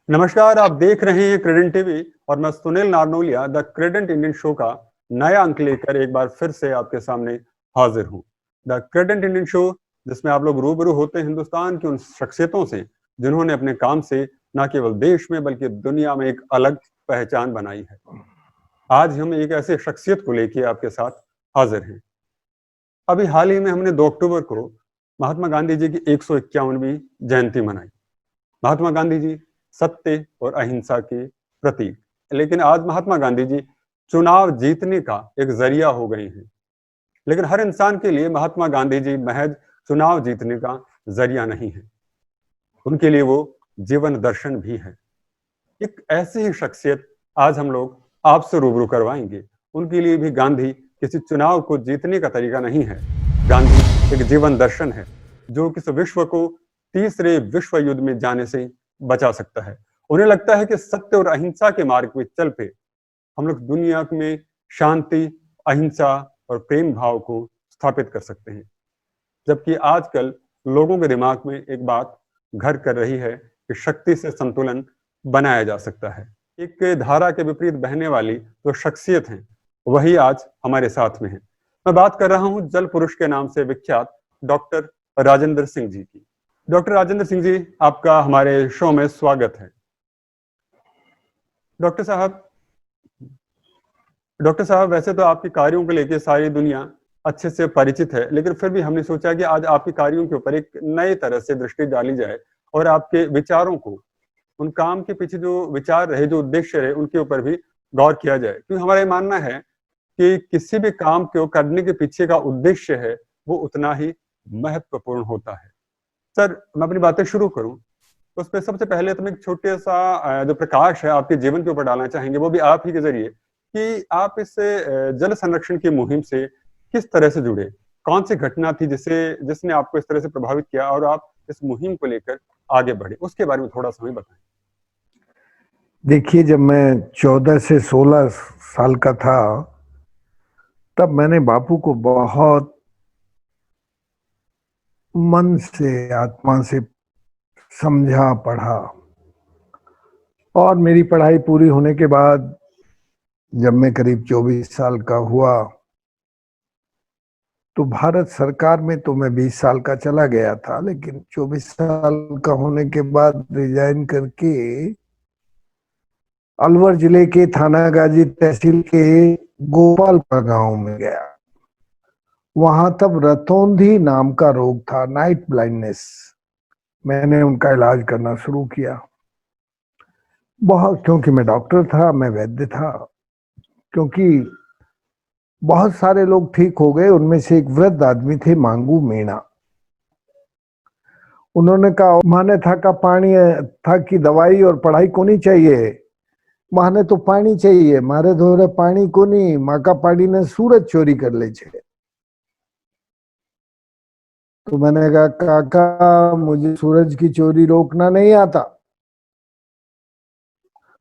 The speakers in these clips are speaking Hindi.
नमस्कार, आप देख रहे हैं क्रेडेंट टीवी और मैं Sunil Narnolia the Credent Indian show का नया अंक लेकर एक बार फिर से आपके सामने हाजिर हूं। द क्रेडेंट इंडियन शो जिसमें आप लोग रूबरू होते हैं हिंदुस्तान की उन शख्सियतों से जिन्होंने अपने काम से न केवल देश में बल्कि दुनिया में एक अलग पहचान बनाई है। आज हम एक ऐसे शख्सियत को लेकर आपके साथ हाजिर हैं। अभी हाल ही में हमने 2 अक्टूबर को महात्मा गांधी जी की 151वीं जयंती मनाई। महात्मा गांधी जी सत्य और अहिंसा के प्रतीक, लेकिन आज महात्मा गांधी जी चुनाव जीतने का एक जरिया हो गए हैं। लेकिन हर इंसान के लिए महात्मा गांधी जी महज चुनाव जीतने का जरिया नहीं है, उनके लिए वो जीवन दर्शन भी है। एक ऐसी ही शख्सियत आज हम लोग आपसे रूबरू करवाएंगे। उनके लिए भी गांधी किसी चुनाव को जीतने का तरीका नहीं है, गांधी एक जीवन दर्शन है जो किस विश्व को तीसरे विश्व युद्ध में जाने से बचा सकता है। उन्हें लगता है कि सत्य और अहिंसा के मार्ग पे चल पे हम लोग दुनिया में शांति, अहिंसा और प्रेम भाव को स्थापित कर सकते हैं। जबकि आजकल लोगों के दिमाग में एक बात घर कर रही है कि शक्ति से संतुलन बनाया जा सकता है। एक धारा के विपरीत बहने वाली जो शख्सियत है वही आज हमारे साथ में है। मैं बात कर रहा हूं जल पुरुष के नाम से विख्यात डॉक्टर राजेंद्र सिंह जी की। डॉक्टर राजेंद्र सिंह जी, आपका हमारे शो में स्वागत है। डॉक्टर साहब डॉक्टर साहब वैसे तो आपके कार्यों को लेकर सारी दुनिया अच्छे से परिचित है, लेकिन फिर भी हमने सोचा कि आज आपके कार्यों के ऊपर एक नए तरह से दृष्टि डाली जाए और आपके विचारों को, उन काम के पीछे जो विचार रहे, जो उद्देश्य रहे, उनके ऊपर भी गौर किया जाए। क्योंकि हमारा ये मानना है कि किसी भी काम को करने के पीछे का उद्देश्य है वो उतना ही महत्वपूर्ण होता है। सर, मैं अपनी बातें शुरू करूं तो उसमें सबसे पहले तो मैं एक छोटे सा जो प्रकाश है आपके जीवन के ऊपर डालना चाहेंगे, वो भी आप ही के जरिए, कि आप इस जल संरक्षण की मुहिम से किस तरह से जुड़े, कौन सी घटना थी जिसने आपको इस तरह से प्रभावित किया और आप इस मुहिम को लेकर आगे बढ़े, उसके बारे में थोड़ा सा हमें बताएं। देखिए, जब मैं 14 से 16 साल का था तब मैंने बापू को बहुत मन से, आत्मा से समझा, पढ़ा। और मेरी पढ़ाई पूरी होने के बाद जब मैं करीब 24 साल का हुआ तो भारत सरकार में तो मैं 20 साल का चला गया था, लेकिन 24 साल का होने के बाद रिजाइन करके अलवर जिले के थाना गाजी तहसील के गोपालपुर गांव में गया। वहां तब रतौंधी नाम का रोग था, नाइट ब्लाइंडनेस। मैंने उनका इलाज करना शुरू किया। क्योंकि मैं डॉक्टर था, मैं वैद्य था। क्योंकि बहुत सारे लोग ठीक हो गए, उनमें से एक वृद्ध आदमी थे, मांगू मीणा। उन्होंने कहा, माने था का पानी था कि दवाई और पढ़ाई को नहीं चाहिए, माने तो पानी चाहिए, मारे धोरे पानी को नहीं, माँ का पानी ने सूरज चोरी कर ले छे। तो मैंने कहा, काका मुझे सूरज की चोरी रोकना नहीं आता।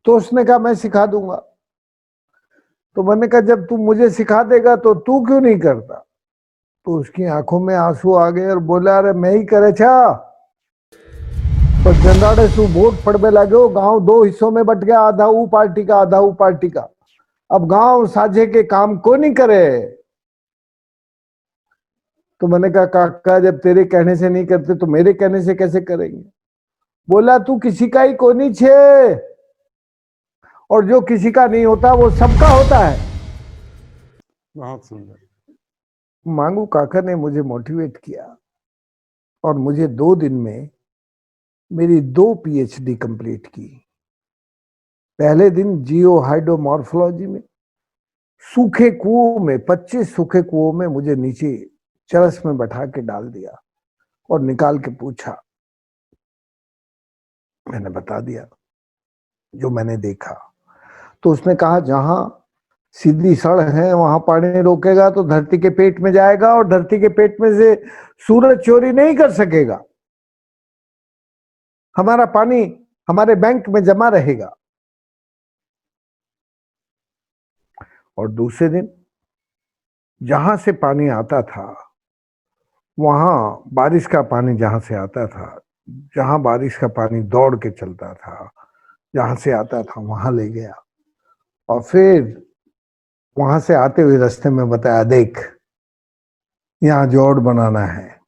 तो उसने कहा, मैं सिखा दूंगा। तो मैंने कहा, जब तू मुझे सिखा देगा तो तू क्यों नहीं करता? तो उसकी आंखों में आंसू आ गए और बोला, अरे मैं ही करे छा, पर जंदाड़े सु वोट पड़ने लगे। गांव दो हिस्सों में बट गया, आधा ऊ पार्टी का, आधा ऊ पार्टी का। अब गांव साझे के काम को नहीं करे। तो मैंने कहा, काका जब तेरे कहने से नहीं करते तो मेरे कहने से कैसे करेंगे? बोला, तू किसी का ही को नहीं छे, और जो किसी का नहीं होता वो सबका होता है। बहुत सुंदर। मांगू काका ने मुझे मोटिवेट किया और मुझे 2 दिन में मेरी 2 पीएचडी कंप्लीट की। पहले दिन जियो हाइड्रोमॉर्फोलॉजी में, सूखे कुओं में, 25 सूखे कुओं में मुझे नीचे चरस में बैठा के डाल दिया और निकाल के पूछा। मैंने बता दिया जो मैंने देखा। तो उसने कहा, जहां सीधी सड़क है वहां पानी रोकेगा तो धरती के पेट में जाएगा, और धरती के पेट में से सूरज चोरी नहीं कर सकेगा। हमारा पानी हमारे बैंक में जमा रहेगा। और दूसरे दिन जहां से पानी आता था, वहां बारिश का पानी जहां से आता था, जहां बारिश का पानी दौड़ के चलता था, जहां से आता था वहां ले गया, और फिर वहां से आते हुए रास्ते में बताया, देख यहाँ जोड़ बनाना है,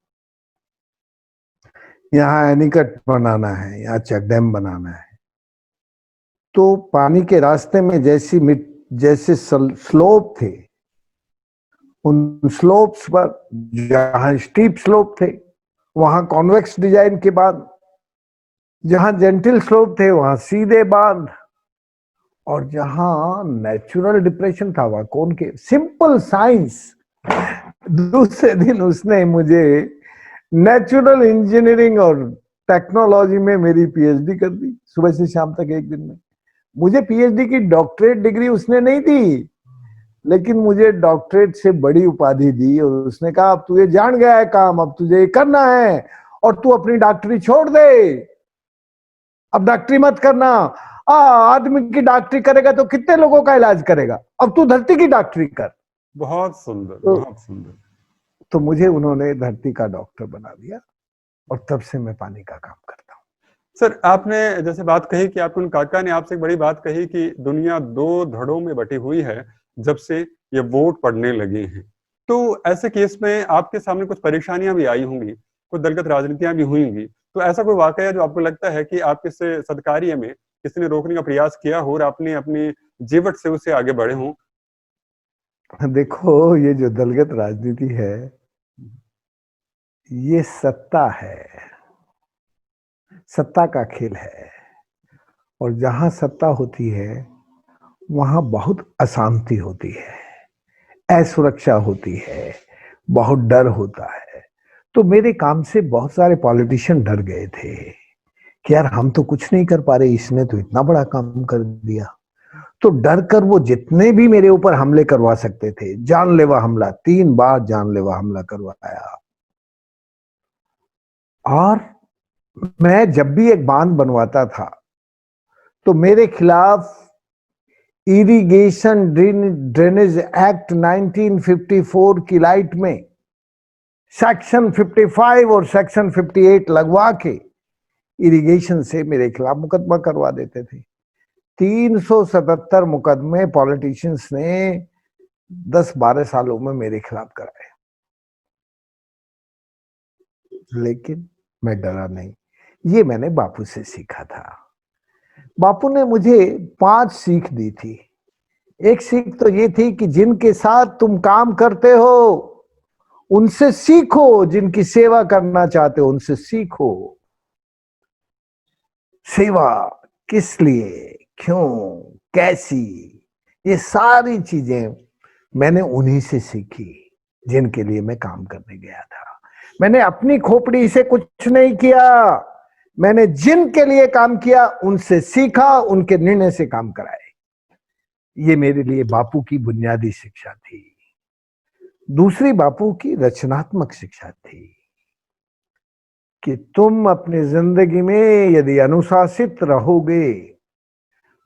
यहाँ एनीकट बनाना है, यहाँ चेक डैम बनाना है। तो पानी के रास्ते में जैसे स्लोप थे, उन स्लोप्स पर, जहां स्टीप स्लोप थे वहां कॉन्वेक्स डिजाइन के बाद, जहां जेंटल स्लोप थे वहां सीधे बांध, और जहां नेचुरल डिप्रेशन था वहां कौन के, सिंपल साइंस। दूसरे दिन उसने मुझे नेचुरल इंजीनियरिंग और टेक्नोलॉजी में मेरी पीएचडी कर दी, सुबह से शाम तक एक दिन में। मुझे पीएचडी की डॉक्टरेट डिग्री उसने नहीं दी, लेकिन मुझे डॉक्टरेट से बड़ी उपाधि दी, और उसने कहा अब तू ये जान गया है काम, अब तुझे ये करना है, और तू अपनी डॉक्टरी छोड़ दे, अब डॉक्टरी मत करना। आदमी की डॉक्टरी करेगा तो कितने लोगों का इलाज करेगा, अब तू धरती की डॉक्टरी कर। बहुत सुंदर, तो, बहुत सुंदर। तो मुझे उन्होंने धरती का डॉक्टर बना दिया, और तब से मैं पानी का काम करता हूँ। सर, आपने जैसे बात कही कि आपके उन काका ने आपसे एक बड़ी बात कही कि दुनिया दो धड़ों में बटी हुई है जब से ये वोट पड़ने लगे हैं। तो ऐसे केस में आपके सामने कुछ परेशानियां भी आई होंगी, कुछ दलगत राजनीतियां भी हुई होंगी। तो ऐसा कोई वाकया जो आपको लगता है कि आपके से सत्कार्य में किसी ने रोकने का प्रयास किया हो और आपने अपनी जीवट से उसे आगे बढ़े हों? देखो, ये जो दलगत राजनीति है, ये सत्ता है, सत्ता का खेल है, और जहां सत्ता होती है वहां बहुत अशांति होती है, असुरक्षा होती है, बहुत डर होता है। तो मेरे काम से बहुत सारे पॉलिटिशियन डर गए थे कि यार हम तो कुछ नहीं कर पा रहे, इसने तो इतना बड़ा काम कर दिया। तो डर कर वो जितने भी मेरे ऊपर हमले करवा सकते थे, जानलेवा हमला, 3 बार जानलेवा हमला करवाया। और मैं जब भी एक बांध बनवाता था तो मेरे खिलाफ इरिगेशन ड्रेनेज एक्ट 1954 की लाइट में सेक्शन 55 और सेक्शन 58 लगवा के इरिगेशन से मेरे खिलाफ मुकदमा करवा देते थे। 377 मुकदमे पॉलिटिशियंस ने 10-12 सालों में मेरे खिलाफ कराए, लेकिन मैं डरा नहीं। ये मैंने बापू से सीखा था। बापू ने मुझे 5 सीख दी थी। एक सीख तो ये थी कि जिनके साथ तुम काम करते हो उनसे सीखो, जिनकी सेवा करना चाहते हो उनसे सीखो। सेवा किस लिए, क्यों, कैसी, ये सारी चीजें मैंने उन्हीं से सीखी जिनके लिए मैं काम करने गया था। मैंने अपनी खोपड़ी से कुछ नहीं किया, मैंने जिनके लिए काम किया उनसे सीखा, उनके निर्णय से काम कराए। ये मेरे लिए बापू की बुनियादी शिक्षा थी। दूसरी बापू की रचनात्मक शिक्षा थी कि तुम अपनी जिंदगी में यदि अनुशासित रहोगे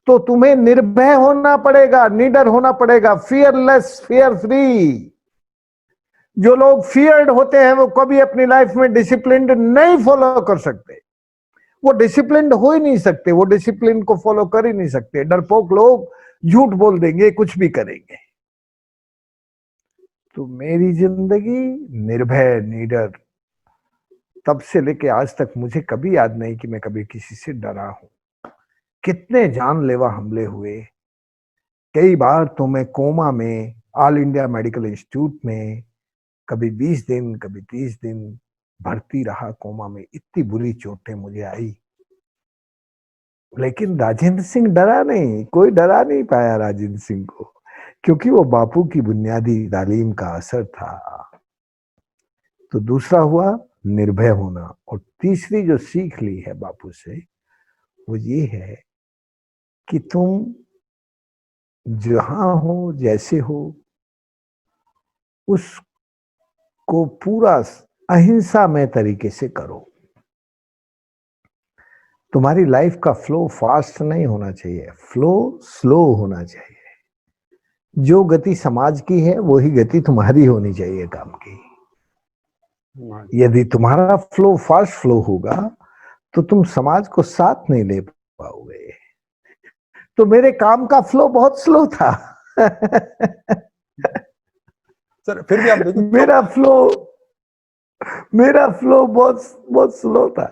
तो तुम्हें निर्भय होना पड़ेगा, निडर होना पड़ेगा, फियरलेस, फियर फ्री। जो लोग फियर्ड होते हैं वो कभी अपनी लाइफ में डिसिप्लिन नहीं फॉलो कर सकते, वो डिसिप्लिन हो ही नहीं सकते, वो डिसिप्लिन को फॉलो कर ही नहीं सकते। डरपोक लोग झूठ बोल देंगे, कुछ भी करेंगे। तो मेरी जिंदगी निर्भय, निडर, तब से लेके आज तक मुझे कभी याद नहीं कि मैं कभी किसी से डरा हूं। कितने जानलेवा हमले हुए, कई बार तो मैं कोमा में, ऑल इंडिया मेडिकल इंस्टीट्यूट में कभी 20 दिन, कभी 30 दिन भर्ती रहा कोमा में। इतनी बुरी चोटें मुझे आई, लेकिन राजेंद्र सिंह डरा नहीं, कोई डरा नहीं पाया राजेंद्र सिंह को, क्योंकि वो बापू की बुनियादी तालीम का असर था। तो दूसरा हुआ निर्भय होना, और तीसरी जो सीख ली है बापू से वो ये है कि तुम जहां हो, जैसे हो, उसको पूरा अहिंसामय तरीके से करो। तुम्हारी लाइफ का फ्लो फास्ट नहीं होना चाहिए, फ्लो स्लो होना चाहिए। जो गति समाज की है वही गति तुम्हारी होनी चाहिए काम की। यदि तुम्हारा फ्लो फास्ट फ्लो होगा तो तुम समाज को साथ नहीं ले पाओगे। तो मेरे काम का फ्लो बहुत स्लो था। सर फिर भी आप देखिए मेरा फ्लो बहुत बहुत स्लो था,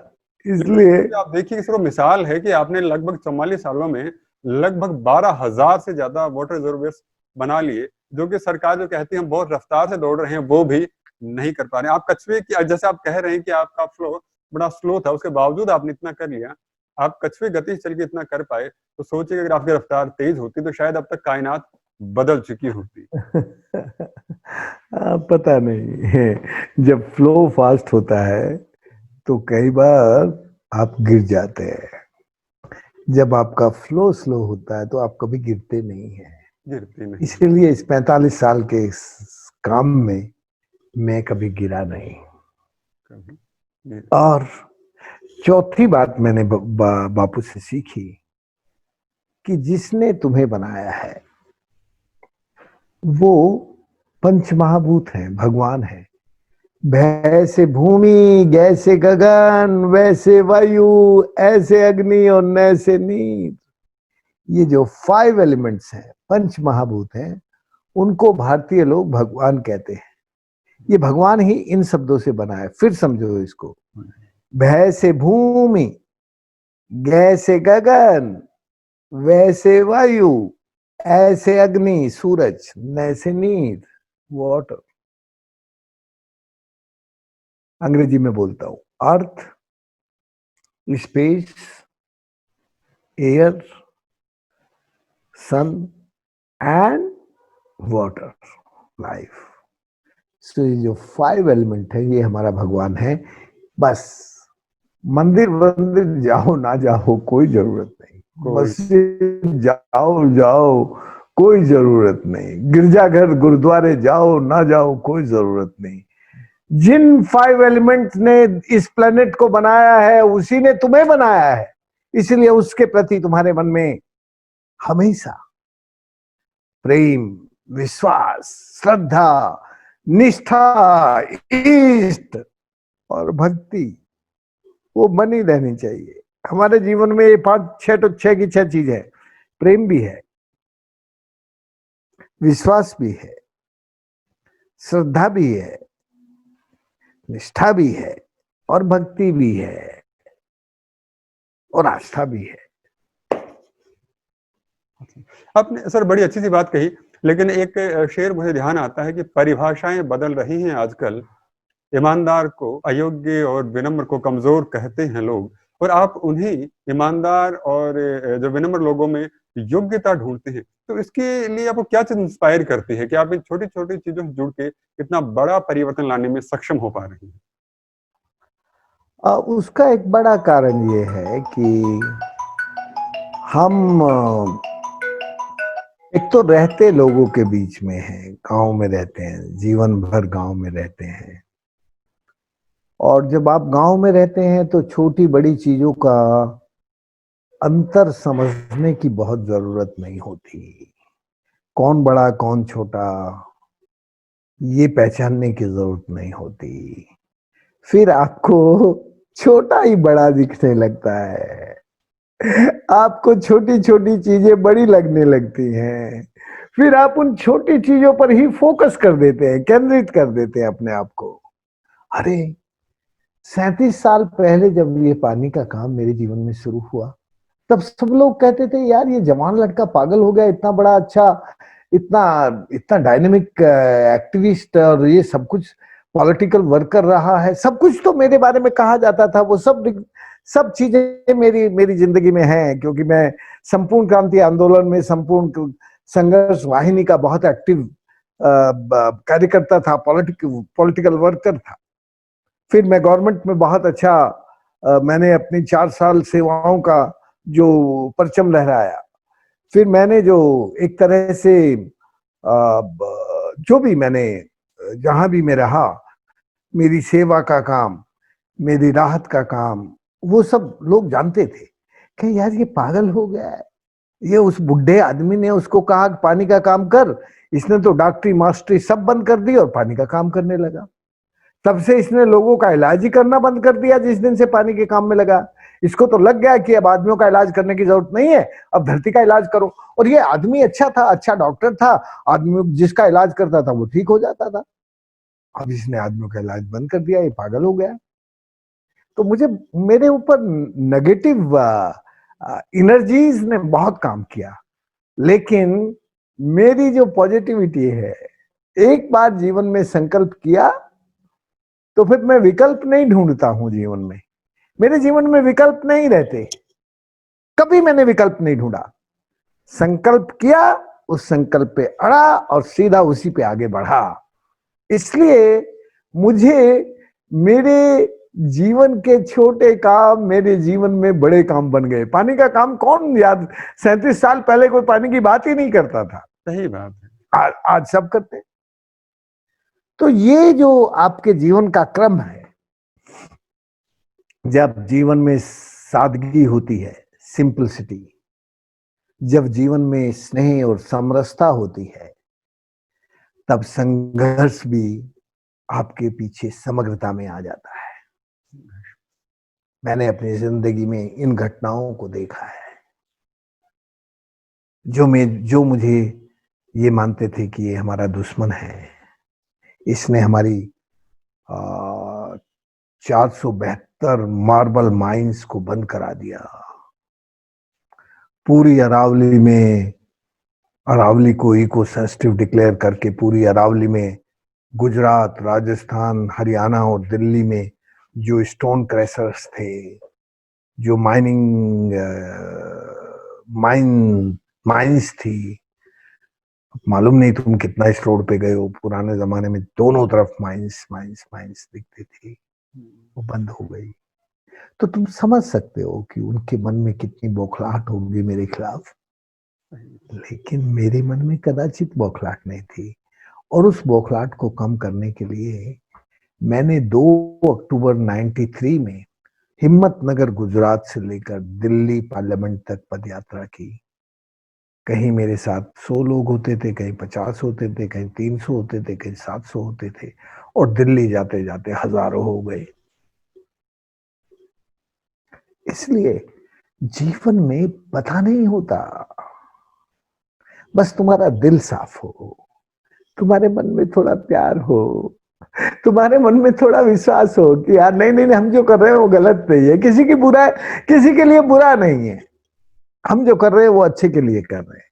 इसलिए आप देखिए सिर्फ मिसाल है कि आपने लगभग 44 सालों में लगभग 12,000 से ज्यादा वाटर रिजर्वोयर्स बना लिए, जो कि सरकार जो कहती है हम बहुत रफ्तार से दौड़ रहे हैं वो भी नहीं कर पा रहे हैं। आप कछुए की, जैसे आप कह रहे हैं कि आपका फ्लो बड़ा स्लो था, उसके बावजूद आपने इतना कर लिया, आप कछुए गति से चल के इतना कर पाए, तो सोचिए अगर आपकी रफ्तार तेज होती तो शायद अब तक कायनात बदल चुकी होती। पता नहीं, जब फ्लो फास्ट होता है तो कई बार आप गिर जाते हैं, जब आपका फ्लो स्लो होता है तो आप कभी गिरते नहीं हैं। गिरती नहीं। इसीलिए इस 45 साल के इस काम में मैं कभी गिरा नहीं। कभी और चौथी बात मैंने बापू से सीखी कि जिसने तुम्हें बनाया है वो पंचमहाभूत है, भगवान है। वैसे भूमि, जैसे गगन, वैसे वायु, ऐसे अग्नि और नैसे नीर। ये जो 5 एलिमेंट्स हैं, पंच महाभूत हैं, उनको भारतीय लोग भगवान कहते हैं। ये भगवान ही इन शब्दों से बना है। फिर समझो इसको, वैसे भूमि, जैसे गगन, वैसे वायु, ऐसे अग्नि सूरज, नैसे नीर वाटर। अंग्रेजी में बोलता हूं, earth, space, air, sun and water, life. So ये जो 5 एलिमेंट है ये हमारा भगवान है। बस मंदिर वंदिर जाओ ना जाओ कोई जरूरत नहीं, मस्जिद जाओ कोई जरूरत नहीं, गिरजाघर गुरुद्वारे जाओ ना जाओ कोई जरूरत नहीं। जिन 5 एलिमेंट ने इस प्लेनेट को बनाया है उसी ने तुम्हें बनाया है, इसलिए उसके प्रति तुम्हारे मन में हमेशा प्रेम, विश्वास, श्रद्धा, निष्ठा, इष्ट और भक्ति वो बनी रहनी चाहिए। हमारे जीवन में ये 5-6 तो 6 की 6 चीज है। प्रेम भी है, विश्वास भी है, श्रद्धा भी है, निष्ठा भी है और भक्ति भी है और आस्था भी है। आपने सर बड़ी अच्छी सी बात कही, लेकिन एक शेर मुझे ध्यान आता है कि परिभाषाएं बदल रही हैं आजकल। ईमानदार को अयोग्य और विनम्र को कमजोर कहते हैं लोग, और आप उन्हीं ईमानदार और जो विनम्र लोगों में योग्यता ढूंढते हैं। तो इसके लिए आपको क्या चीज इंस्पायर करती है कि आप इन छोटी छोटी चीजों से जुड़ के इतना बड़ा परिवर्तन लाने में सक्षम हो पा रहे हैं? उसका एक बड़ा कारण ये है कि हम एक तो रहते लोगों के बीच में हैं, गांव में रहते हैं, जीवन भर गांव में रहते हैं। और जब आप गांव में रहते हैं तो छोटी बड़ी चीजों का अंतर समझने की बहुत जरूरत नहीं होती। कौन बड़ा कौन छोटा ये पहचानने की जरूरत नहीं होती। फिर आपको छोटा ही बड़ा दिखने लगता है, आपको छोटी छोटी चीजें बड़ी लगने लगती हैं। फिर आप उन छोटी चीजों पर ही फोकस कर देते हैं, केंद्रित कर देते हैं अपने आप को। अरे 37 साल पहले जब ये पानी का काम मेरे जीवन में शुरू हुआ तब सब लोग कहते थे यार ये जवान लड़का पागल हो गया, इतना बड़ा अच्छा, इतना इतना डायनेमिक एक्टिविस्ट और ये सब कुछ पॉलिटिकल वर्क कर रहा है। सब कुछ तो मेरे बारे में कहा जाता था, वो सब चीजें मेरी मेरी जिंदगी में हैं, क्योंकि मैं संपूर्ण क्रांति आंदोलन में, संपूर्ण संघर्ष वाहिनी का बहुत एक्टिव कार्यकर्ता था, पॉलिटिकल वर्कर था। फिर मैं गवर्नमेंट में बहुत अच्छा मैंने अपनी 4 साल सेवाओं का जो परचम लहराया। फिर मैंने जो एक तरह से जो भी मैंने जहां भी मैं रहा, मेरी सेवा का काम, मेरी राहत का काम, वो सब लोग जानते थे कि यार ये पागल हो गया है। ये उस बुढ़े आदमी ने उसको कहा पानी का काम कर, इसने तो डॉक्टरी मास्टरी सब बंद कर दी और पानी का काम करने लगा। तब से इसने लोगों का इलाज ही करना बंद कर दिया जिस दिन से पानी के काम में लगा। इसको तो लग गया कि अब आदमियों का इलाज करने की जरूरत नहीं है, अब धरती का इलाज करो। और ये आदमी अच्छा था, अच्छा डॉक्टर था, आदमी जिसका इलाज करता था वो ठीक हो जाता था। अब इसने आदमियों का इलाज बंद कर दिया, ये पागल हो गया। तो मुझे मेरे ऊपर नेगेटिव एनर्जीज ने बहुत काम किया, लेकिन मेरी जो पॉजिटिविटी है, एक बार जीवन में संकल्प किया तो फिर मैं विकल्प नहीं ढूंढता हूं जीवन में। मेरे जीवन में विकल्प नहीं रहते, कभी मैंने विकल्प नहीं ढूंढा। संकल्प किया, उस संकल्प पे अड़ा और सीधा उसी पे आगे बढ़ा। इसलिए मुझे मेरे जीवन के छोटे काम मेरे जीवन में बड़े काम बन गए। पानी का काम कौन याद, 37 साल पहले कोई पानी की बात ही नहीं करता था। सही बात है। आज सब करते। तो ये जो आपके जीवन का क्रम है, जब जीवन में सादगी होती है, सिंपलिसिटी, जब जीवन में स्नेह और समरसता होती है, तब संघर्ष भी आपके पीछे समग्रता में आ जाता है। मैंने अपनी जिंदगी में इन घटनाओं को देखा है, जो मुझे ये मानते थे कि ये हमारा दुश्मन है, इसने हमारी 472 मार्बल माइंस को बंद करा दिया। पूरी अरावली को इको सेंसिटिव डिक्लेयर करके पूरी अरावली में गुजरात, राजस्थान, हरियाणा और दिल्ली में जो स्टोन क्रैशर्स थे, जो माइंस थी, मालूम नहीं तुम कितना इस रोड पे गए हो, पुराने जमाने में दोनों तरफ माइंस दिखती थी, वो बंद हो गई। तो तुम समझ सकते हो कि उनके मन में कितनी बौखलाहट होगी मेरे खिलाफ। लेकिन मेरे मन में कदाचित बौखलाहट नहीं थी, और उस बौखलाहट को कम करने के लिए मैंने 2 अक्टूबर 93 में हिम्मतनगर गुजरात से लेकर दिल्ली पार्लियामेंट तक पदयात्रा की। कहीं मेरे साथ 100 लोग होते थे, कहीं 50 होते थे, कहीं 300 होते थे, कहीं 700 होते थे, और दिल्ली जाते जाते हजारों हो गए। इसलिए जीवन में पता नहीं होता, बस तुम्हारा दिल साफ हो, तुम्हारे मन में थोड़ा प्यार हो, तुम्हारे मन में थोड़ा विश्वास हो कि यार नहीं, हम जो कर रहे हैं वो गलत नहीं है, किसी के लिए बुरा नहीं है, हम जो कर रहे हैं वो अच्छे के लिए कर रहे हैं।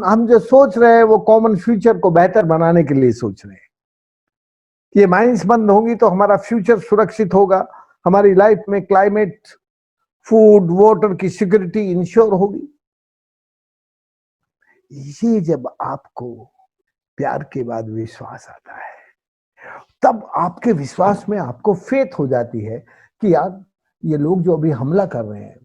हम जो सोच रहे हैं वो कॉमन फ्यूचर को बेहतर बनाने के लिए सोच रहे हैं। ये माइंस बंद होंगी तो हमारा फ्यूचर सुरक्षित होगा, हमारी लाइफ में क्लाइमेट, फूड, वाटर की सिक्योरिटी इंश्योर होगी। ये जब आपको प्यार के बाद विश्वास आता है, तब आपके विश्वास में आपको फेथ हो जाती है कि यार ये लोग जो अभी हमला कर रहे हैं,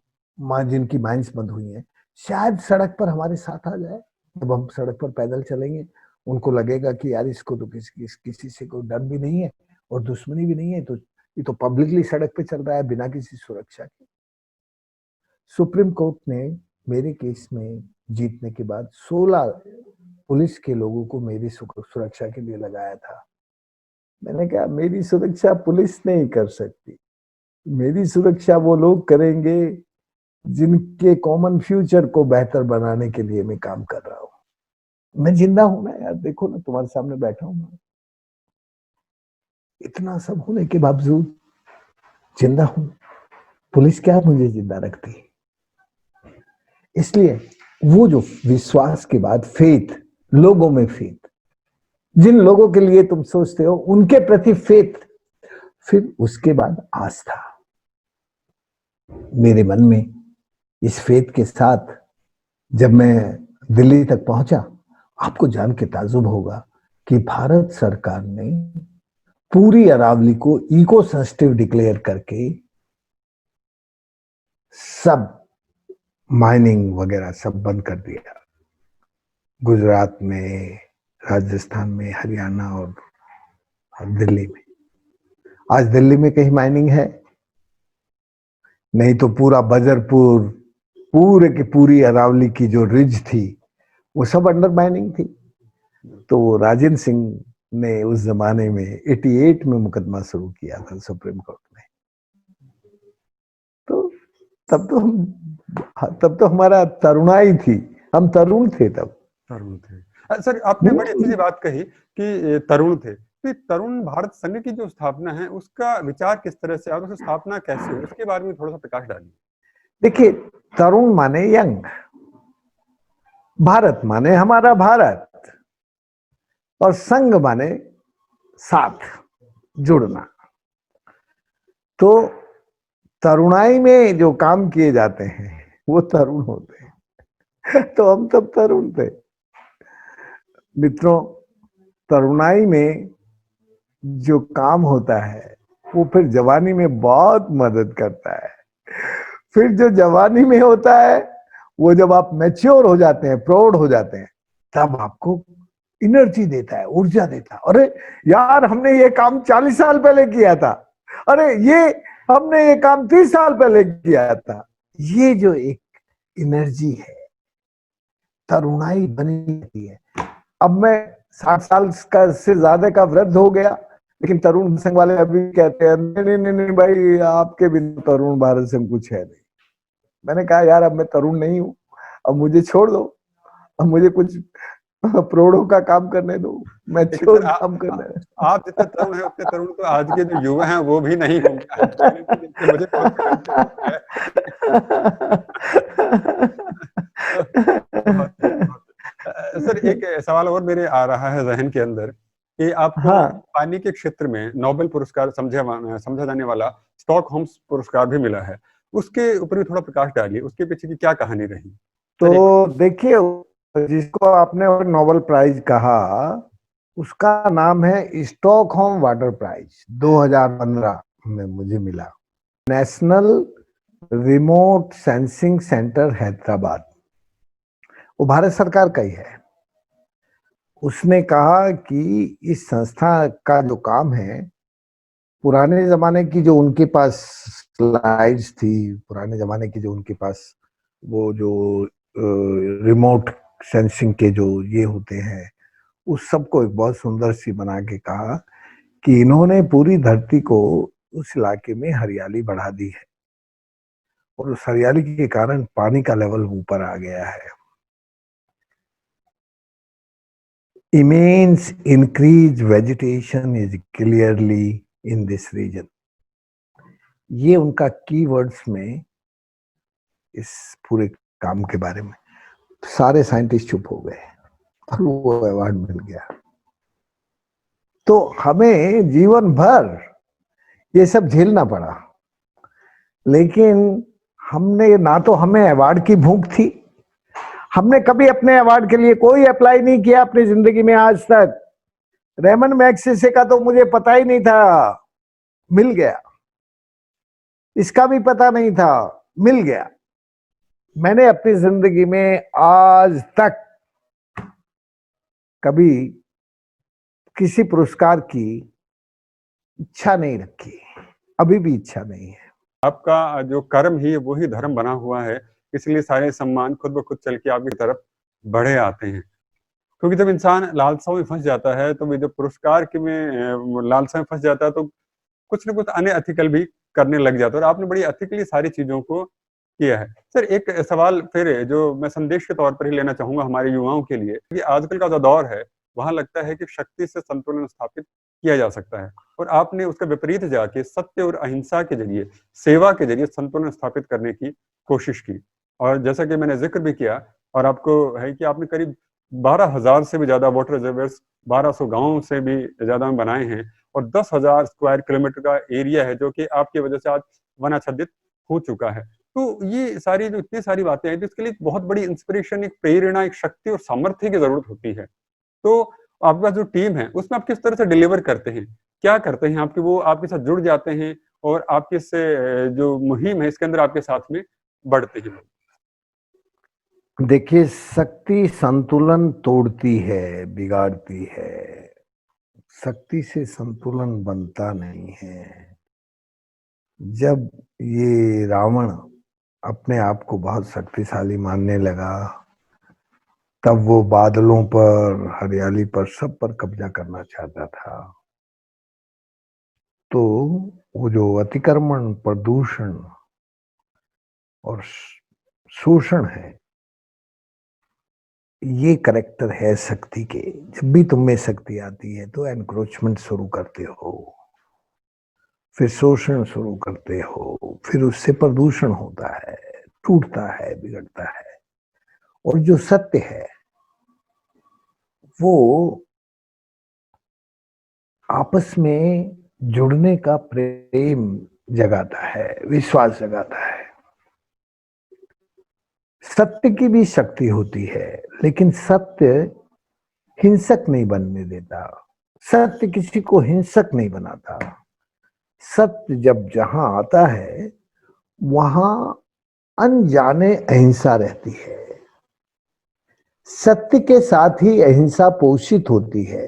जिनकी माइंस बंद हुई है, शायद सड़क पर हमारे साथ आ जाए। जब हम सड़क पर पैदल चलेंगे, उनको लगेगा कि यार इसको तो किसी से कोई डर भी नहीं है और दुश्मनी भी नहीं है, तो ये तो पब्लिकली सड़क पे चल रहा है बिना किसी सुरक्षा के। सुप्रीम कोर्ट ने मेरे केस में जीतने के बाद 16 पुलिस के लोगों को मेरी सुरक्षा के लिए लगाया था। मैंने कहा मेरी सुरक्षा पुलिस नहीं कर सकती, मेरी सुरक्षा वो लोग करेंगे जिनके कॉमन फ्यूचर को बेहतर बनाने के लिए मैं काम कर रहा हूं। मैं जिंदा हूं ना यार, देखो ना तुम्हारे सामने बैठा हूं, इतना सब होने के बावजूद जिंदा हूं। पुलिस क्या मुझे जिंदा रखती? इसलिए वो जो विश्वास के बाद फेथ, लोगों में फेथ, जिन लोगों के लिए तुम सोचते हो उनके प्रति फेथ, फिर उसके बाद आस्था। मेरे मन में इस फेथ के साथ जब मैं दिल्ली तक पहुंचा, आपको जान के ताजुब होगा कि भारत सरकार ने पूरी अरावली को इको सेंसिटिव डिक्लेयर करके सब माइनिंग वगैरह सब बंद कर दिया। गुजरात में, राजस्थान में, हरियाणा और दिल्ली में। आज दिल्ली में कहीं माइनिंग है? नहीं तो पूरा बजरपुर, पूरे की पूरी अरावली की जो रिज थी वो सब अंडर माइनिंग थी। तो राजेंद्र सिंह ने उस जमाने में 88 में मुकदमा शुरू किया था सुप्रीम कोर्ट में। तो तब तो हमारा तरुणाई थी, हम तरुण थे तब। तरुण थे। सर आपने बड़ी अच्छी सी बात कही कि तरुण थे। तो तरुण भारत संघ की जो स्थापना है उसका विचार किस तरह से, उसकी स्थापना कैसे हुई, उसके बारे में थोड़ा सा प्रकाश डालिए। देखिए, तरुण माने यंग, भारत माने हमारा भारत, और संघ माने साथ जुड़ना। तो तरुणाई में जो काम किए जाते हैं वो तरुण होते हैं। तो हम सब तरुण थे मित्रों। तरुणाई में जो काम होता है वो फिर जवानी में बहुत मदद करता है। फिर जो जवानी में होता है वो जब आप मैच्योर हो जाते हैं, प्रौढ़ हो जाते हैं, तब आपको एनर्जी देता है, ऊर्जा देता है। अरे यार, हमने ये काम 40 साल पहले किया था, अरे ये हमने ये काम 30 साल पहले किया था। ये जो एक एनर्जी है, तरुणाई बनी रहती है। अब मैं 60 साल का से ज्यादा का वृद्ध हो गया, लेकिन तरुण संघ वाले अभी कहते हैं नहीं नहीं नहीं नहीं भाई, आपके बिना तरुण भारत संघ कुछ है नहीं। मैंने कहा यार, अब मैं तरुण नहीं हूं, अब मुझे छोड़ दो, अब मुझे कुछ प्रौढ़ों का काम करने दो, मैच्योर काम करने दो। आप जितने तरुण हैं उतने तरुण तो आज के जो युवा हैं वो भी नहीं होंगे। क्योंकि मुझे कॉन्फिडेंस है। सर एक सवाल और मेरे आ रहा है जहन के अंदर कि आपको हाँ, पानी के क्षेत्र में नोबेल पुरस्कार समझा जाने वाला स्टॉकहोम्स पुरस्कार भी मिला है। उसके ऊपर भी थोड़ा प्रकाश डालिए, उसके पीछे की क्या कहानी रही। तो देखिए, जिसको आपने नोबेल प्राइज कहा उसका नाम है स्टॉकहोम वाटर प्राइज। 2015 में मुझे मिला। National remote sensing centre Hyderabad, वो भारत सरकार का ही है। उसने कहा कि इस संस्था का जो काम है, पुराने जमाने की जो उनके पास स्लाइड्स थी, पुराने जमाने की जो उनके पास वो जो रिमोट सेंसिंग के जो ये होते हैं, उस सबको एक बहुत सुंदर सी बना के कहा कि इन्होंने पूरी धरती को, उस इलाके में हरियाली बढ़ा दी है, और उस हरियाली के कारण पानी का लेवल ऊपर आ गया है। Immense increased vegetation is clearly in this region. ये उनका कीवर्ड्स में इस पूरे काम के बारे में। सारे साइंटिस्ट चुप हो गए और वो अवार्ड मिल गया। तो हमें जीवन भर ये सब झेलना पड़ा, लेकिन हमने ना तो हमें अवार्ड की भूख थी, हमने कभी अपने अवार्ड के लिए कोई अप्लाई नहीं किया अपनी जिंदगी में आज तक। रेमन मैग्सेसे का तो मुझे पता ही नहीं था, मिल गया। इसका भी पता नहीं था, मिल गया। मैंने अपनी जिंदगी में आज तक कभी किसी पुरस्कार की इच्छा नहीं रखी, अभी भी इच्छा नहीं है। आपका जो कर्म ही वही धर्म बना हुआ है, इसलिए सारे सम्मान खुद ब खुद चल के आपकी तरफ बढ़े आते हैं। क्योंकि जब इंसान लालसाओं में फंस जाता है, तो जब पुरस्कार के में लालसा में फंस जाता है, तो कुछ न कुछ अनएथिकल भी करने लग जाता है। और आपने बड़ी एथिकली सारी चीजों को किया है। सर एक सवाल फिर जो मैं संदेश के तौर पर ही लेना चाहूंगा हमारे युवाओं के लिए, कि आजकल का जो दौर है वहां लगता है कि शक्ति से संतुलन स्थापित किया जा सकता है, और आपने उसका विपरीत जाके सत्य और अहिंसा के जरिए, सेवा के जरिए संतुलन स्थापित करने की कोशिश की। और जैसा कि मैंने जिक्र भी किया, और आपको है कि आपने करीब 12,000 से भी ज्यादा वाटर रिजर्वर्स 1200 गांवों से भी ज्यादा में बनाए हैं, और 10,000 स्क्वायर किलोमीटर का एरिया है जो कि आपकी वजह से आज वनाच्छादित हो चुका है। तो ये सारी जो इतनी सारी बातें हैं, तो इसके लिए एक बहुत बड़ी इंस्पिरेशन, एक प्रेरणा, एक शक्ति और सामर्थ्य की जरूरत होती है। तो आपके पास जो टीम है उसमें आप किस तरह से डिलीवर करते हैं, क्या करते हैं आपके, वो आपके साथ जुड़ जाते हैं और आपके से जो मुहिम है इसके अंदर आपके साथ में बढ़ते हैं? देखिए, शक्ति संतुलन तोड़ती है, बिगाड़ती है। शक्ति से संतुलन बनता नहीं है। जब ये रावण अपने आप को बहुत शक्तिशाली मानने लगा, तब वो बादलों पर, हरियाली पर, सब पर कब्जा करना चाहता था। तो वो जो अतिक्रमण, प्रदूषण और शोषण है, ये करेक्टर है शक्ति के। जब भी तुम में शक्ति आती है तो एनक्रोचमेंट शुरू करते हो, फिर शोषण शुरू करते हो, फिर उससे प्रदूषण होता है, टूटता है, बिगड़ता है। और जो सत्य है वो आपस में जुड़ने का प्रेम जगाता है, विश्वास जगाता है। सत्य की भी शक्ति होती है, लेकिन सत्य हिंसक नहीं बनने देता। सत्य किसी को हिंसक नहीं बनाता। सत्य जब जहां आता है वहां अनजाने अहिंसा रहती है। सत्य के साथ ही अहिंसा पोषित होती है,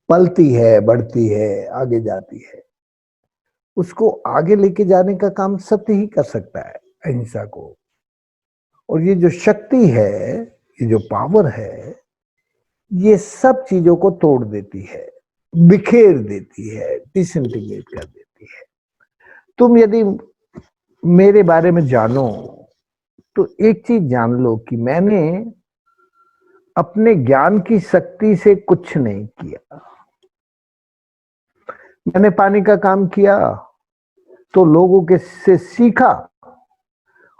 पलती है, बढ़ती है, आगे जाती है। उसको आगे लेके जाने का काम सत्य ही कर सकता है, अहिंसा को। और ये जो शक्ति है, ये जो पावर है, ये सब चीजों को तोड़ देती है, बिखेर देती है, डिसइंटीग्रेट कर देती है। तुम यदि मेरे बारे में जानो तो एक चीज जान लो कि मैंने अपने ज्ञान की शक्ति से कुछ नहीं किया। मैंने पानी का काम किया तो लोगों के से सीखा,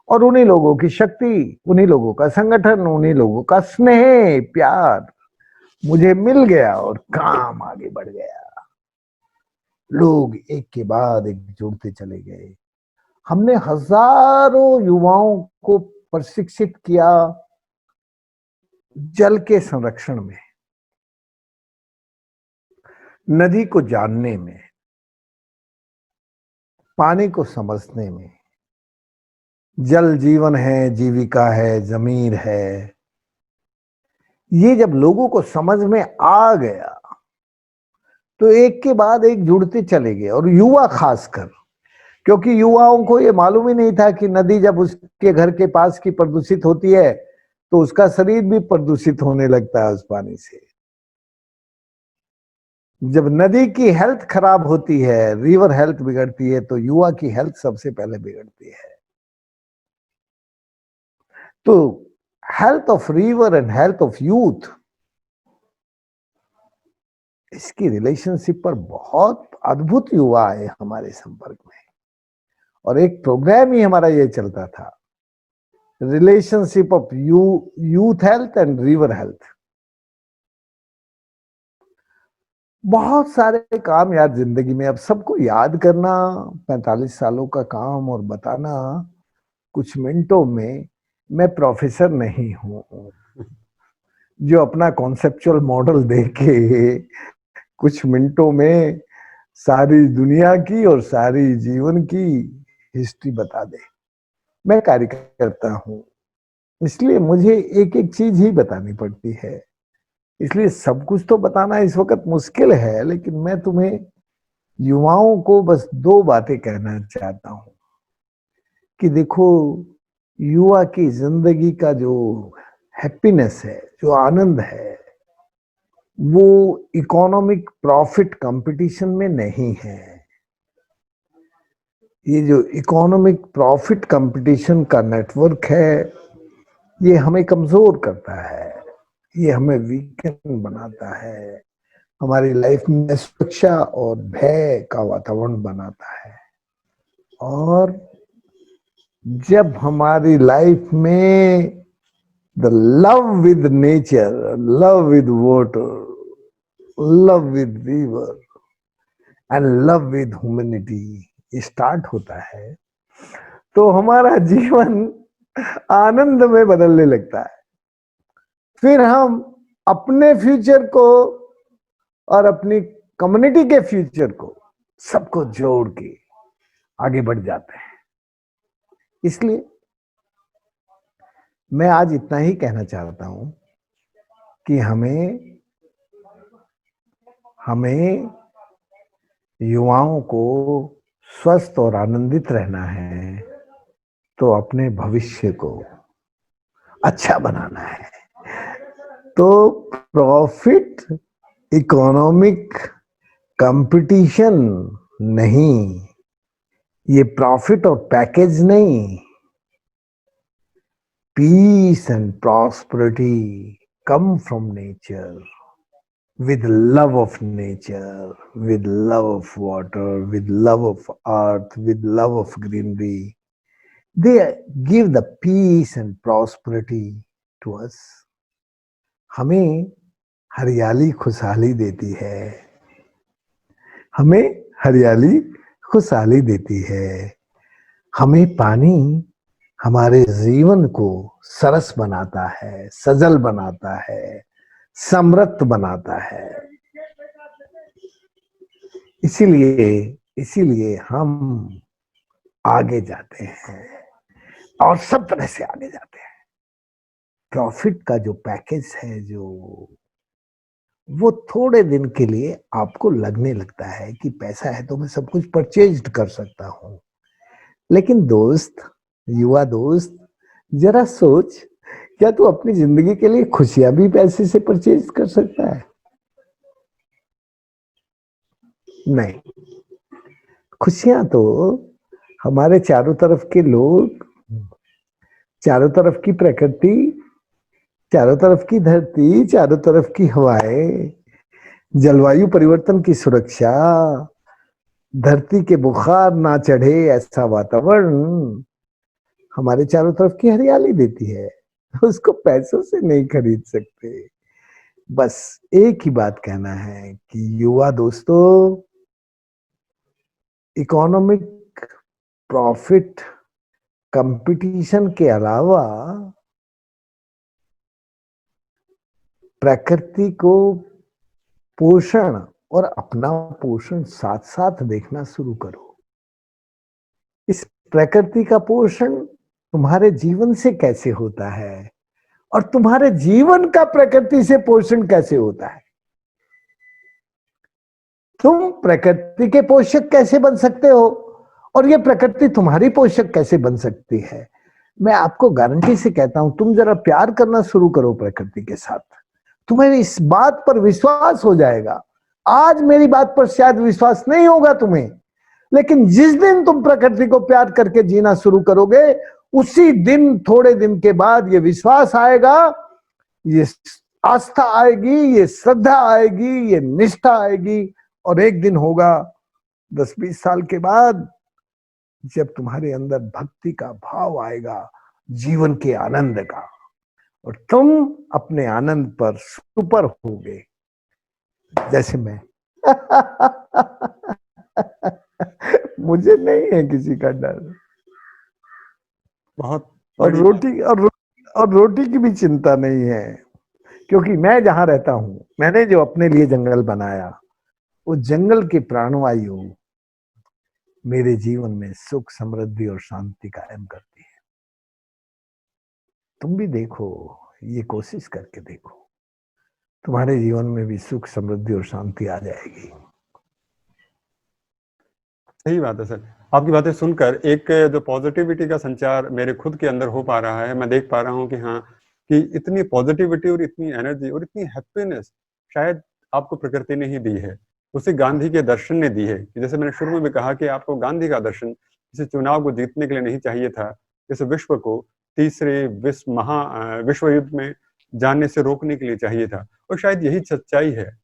और उन्हीं लोगों की शक्ति, उन्हीं लोगों का संगठन, उन्हीं लोगों का स्नेह, प्यार मुझे मिल गया और काम आगे बढ़ गया। लोग एक के बाद एक जुड़ते चले गए। हमने हजारों युवाओं को प्रशिक्षित किया जल के संरक्षण में, नदी को जानने में, पानी को समझने में। जल जीवन है, जीविका है, जमीन है। ये जब लोगों को समझ में आ गया तो एक के बाद एक जुड़ते चले गए, और युवा खासकर, क्योंकि युवाओं को ये मालूम ही नहीं था कि नदी जब उसके घर के पास की प्रदूषित होती है तो उसका शरीर भी प्रदूषित होने लगता है उस पानी से। जब नदी की हेल्थ खराब होती है, रिवर हेल्थ बिगड़ती है, तो युवा की हेल्थ सबसे पहले बिगड़ती है। तो health of river and health of youth, इसकी रिलेशनशिप पर बहुत अद्भुत युवा आए हमारे संपर्क में, और एक प्रोग्राम ही हमारा ये चलता था, relationship of youth health and river health. बहुत सारे काम यार जिंदगी में, अब सबको याद करना 45 सालों का काम और बताना कुछ मिनटों में। मैं प्रोफेसर नहीं हूं जो अपना कॉन्सेप्चुअल मॉडल देके कुछ मिनटों में सारी दुनिया की और सारी जीवन की हिस्ट्री बता दे। मैं कार्यकर्ता हूं, इसलिए मुझे एक एक चीज ही बतानी पड़ती है। इसलिए सब कुछ तो बताना इस वक्त मुश्किल है, लेकिन मैं तुम्हें युवाओं को बस दो बातें कहना चाहता हूं कि देखो, युवा की जिंदगी का जो हैप्पीनेस है, जो आनंद है, वो इकोनॉमिक प्रॉफिट कंपटीशन में नहीं है। ये जो इकोनॉमिक प्रॉफिट कंपटीशन का नेटवर्क है, ये हमें कमजोर करता है, ये हमें वीकेंड बनाता है, हमारी लाइफ में सुरक्षा और भय का वातावरण बनाता है। और जब हमारी लाइफ में the love with nature, love with water, love with river and love with humanity start होता है, तो हमारा जीवन आनंद में बदलने लगता है। फिर हम अपने फ्यूचर को और अपनी कम्युनिटी के फ्यूचर को, सबको जोड़ के आगे बढ़ जाते हैं। इसलिए मैं आज इतना ही कहना चाहता हूं कि हमें युवाओं को स्वस्थ और आनंदित रहना है, तो अपने भविष्य को अच्छा बनाना है। तो प्रॉफिट इकोनॉमिक कंपटीशन नहीं, ये प्रॉफिट और पैकेज नहीं। Peace and prosperity come from nature, with love of nature, with love of water, with love of earth, with love of greenery. They give the peace and prosperity to us. हमें हरियाली खुशहाली देती है, हमें हरियाली खुशहाली देती है। हमें पानी हमारे जीवन को सरस बनाता है, सजल बनाता है, समृद्ध बनाता है। इसीलिए हम आगे जाते हैं और सब तरह से आगे जाते हैं। प्रॉफिट का जो पैकेज है, जो वो थोड़े दिन के लिए आपको लगने लगता है कि पैसा है तो मैं सब कुछ परचेज कर सकता हूं। लेकिन दोस्त, युवा दोस्त, जरा सोच, क्या तू अपनी जिंदगी के लिए खुशियां भी पैसे से परचेज कर सकता है? नहीं। खुशियां तो हमारे चारों तरफ के लोग, चारों तरफ की प्रकृति, चारों तरफ की धरती, चारों तरफ की हवाएं, जलवायु परिवर्तन की सुरक्षा, धरती के बुखार ना चढ़े ऐसा वातावरण हमारे चारों तरफ की हरियाली देती है। उसको पैसों से नहीं खरीद सकते। बस एक ही बात कहना है कि युवा दोस्तों, इकोनॉमिक प्रॉफिट कंपटीशन के अलावा प्रकृति को पोषण और अपना पोषण साथ साथ देखना शुरू करो। इस प्रकृति का पोषण तुम्हारे जीवन से कैसे होता है और तुम्हारे जीवन का प्रकृति से पोषण कैसे होता है। तुम प्रकृति के पोषक कैसे बन सकते हो और ये प्रकृति तुम्हारी पोषक कैसे बन सकती है। मैं आपको गारंटी से कहता हूं, तुम जरा प्यार करना शुरू करो प्रकृति के साथ, तुम्हें इस बात पर विश्वास हो जाएगा। आज मेरी बात पर शायद विश्वास नहीं होगा तुम्हें, लेकिन जिस दिन तुम प्रकृति को प्यार करके जीना शुरू करोगे, उसी दिन, थोड़े दिन के बाद ये विश्वास आएगा, ये आस्था आएगी, ये श्रद्धा आएगी, ये निष्ठा आएगी। और एक दिन होगा 10-20 साल के बाद, जब तुम्हारे अंदर भक्ति का भाव आएगा, जीवन के आनंद का, और तुम अपने आनंद पर सुपर होगे, जैसे मैं। मुझे नहीं है किसी का डर। बहुत और रोटी की भी चिंता नहीं है, क्योंकि मैं जहां रहता हूं, मैंने जो अपने लिए जंगल बनाया, वो जंगल की प्राणवायु मेरे जीवन में सुख, समृद्धि और शांति कायम करती है। तुम भी देखो, ये कोशिश करके देखो, तुम्हारे जीवन में भी सुख, समृद्धि और शांति आ जाएगी। सही बात है सर। आपकी बातें सुनकर एक जो पॉजिटिविटी का संचार मेरे खुद के अंदर हो पा रहा है, मैं देख पा रहा हूँ कि हाँ, कि इतनी पॉजिटिविटी और इतनी एनर्जी और इतनी हैप्पीनेस शायद आपको प्रकृति ने ही दी है, उसे गांधी के दर्शन ने दी है। जैसे मैंने शुरू में भी कहा कि आपको गांधी का दर्शन किसी चुनाव को जीतने के लिए नहीं चाहिए था, इस विश्व को तीसरे विश्व युद्ध में जाने से रोकने के लिए चाहिए था। और शायद यही सच्चाई है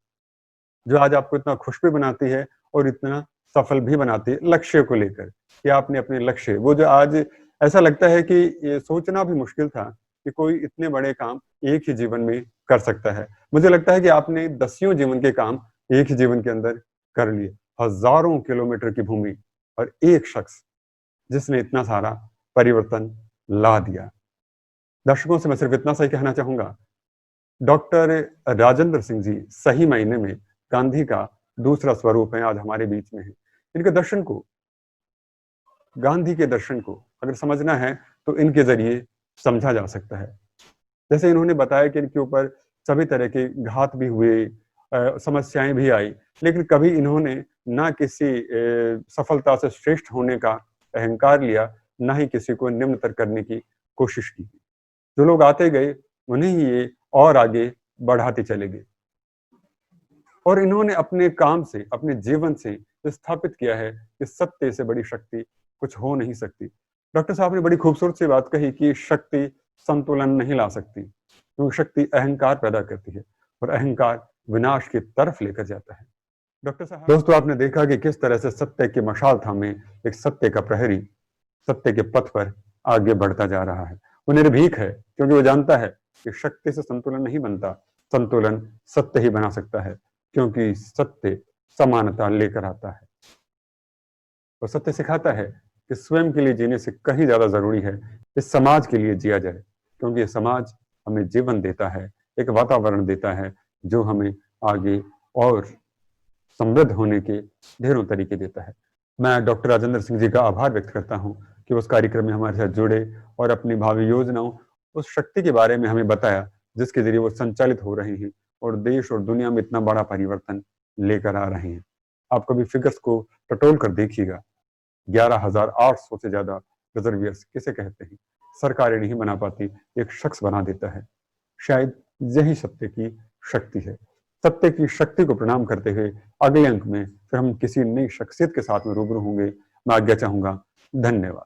जो आज आपको इतना खुश भी बनाती है और इतना सफल भी बनाती है लक्ष्य को लेकर, कि आपने अपने लक्ष्य, वो जो आज ऐसा लगता है कि ये सोचना भी मुश्किल था कि कोई इतने बड़े काम एक ही जीवन में कर सकता है। मुझे लगता है कि आपने 10 जीवन के काम एक ही जीवन के अंदर कर लिए, हजारों किलोमीटर की भूमि और एक शख्स जिसने इतना सारा परिवर्तन ला दिया। दर्शकों से मैं सिर्फ इतना सा ही कहना चाहूंगा, डॉक्टर राजेंद्र सिंह जी सही मायने में गांधी का दूसरा स्वरूप है, आज हमारे बीच में है। इनके दर्शन को, गांधी के दर्शन को अगर समझना है तो इनके जरिए समझा जा सकता है। जैसे इन्होंने बताया कि इनके ऊपर सभी तरह के घात भी हुए, समस्याएं भी आई, लेकिन कभी इन्होंने ना किसी सफलता से श्रेष्ठ होने का अहंकार लिया, ना ही किसी को निम्नतर करने की कोशिश की। जो लोग आते गए उन्हें ही ये और आगे बढ़ाती चली गई। और इन्होंने अपने काम से, अपने जीवन से स्थापित किया है कि सत्य से बड़ी शक्ति कुछ हो नहीं सकती। डॉक्टर साहब ने बड़ी खूबसूरत सी बात कही कि शक्ति संतुलन नहीं ला सकती, क्योंकि शक्ति अहंकार पैदा करती है और अहंकार विनाश की तरफ लेकर जाता है। डॉक्टर साहब, दोस्तों, आपने देखा कि किस तरह से सत्य की मशाल थामे एक सत्य का प्रहरी सत्य के पथ पर आगे बढ़ता जा रहा है। वो निर्भीक है, क्योंकि वो जानता है कि शक्ति से संतुलन नहीं बनता, संतुलन सत्य ही बना सकता है, क्योंकि सत्य समानता लेकर आता है। और सत्य सिखाता है कि स्वयं के लिए जीने से कहीं ज्यादा जरूरी है इस समाज के लिए जिया जाए, क्योंकि ये समाज हमें जीवन देता है, एक वातावरण देता है जो हमें आगे और समृद्ध होने के ढेरों तरीके देता है। मैं डॉक्टर राजेंद्र सिंह जी का आभार व्यक्त करता हूं कि उस कार्यक्रम में हमारे साथ जुड़े और अपनी भावी योजनाओं, उस शक्ति के बारे में हमें बताया जिसके जरिए वो संचालित हो रही हैं और देश और दुनिया में इतना बड़ा परिवर्तन लेकर आ रहे हैं। आप कभी फिगर्स को टटोल कर देखिएगा, 11,800 से ज्यादा रिजर्वियर्स किसे कहते हैं? सरकारें नहीं बना पाती, एक शख्स बना देता है। शायद यही सत्य की शक्ति है। सत्य की शक्ति को प्रणाम करते हुए अगले अंक में फिर हम किसी नई शख्सियत के साथ में रूबरू होंगे। मैं आज्ञा चाहूंगा। धन्यवाद।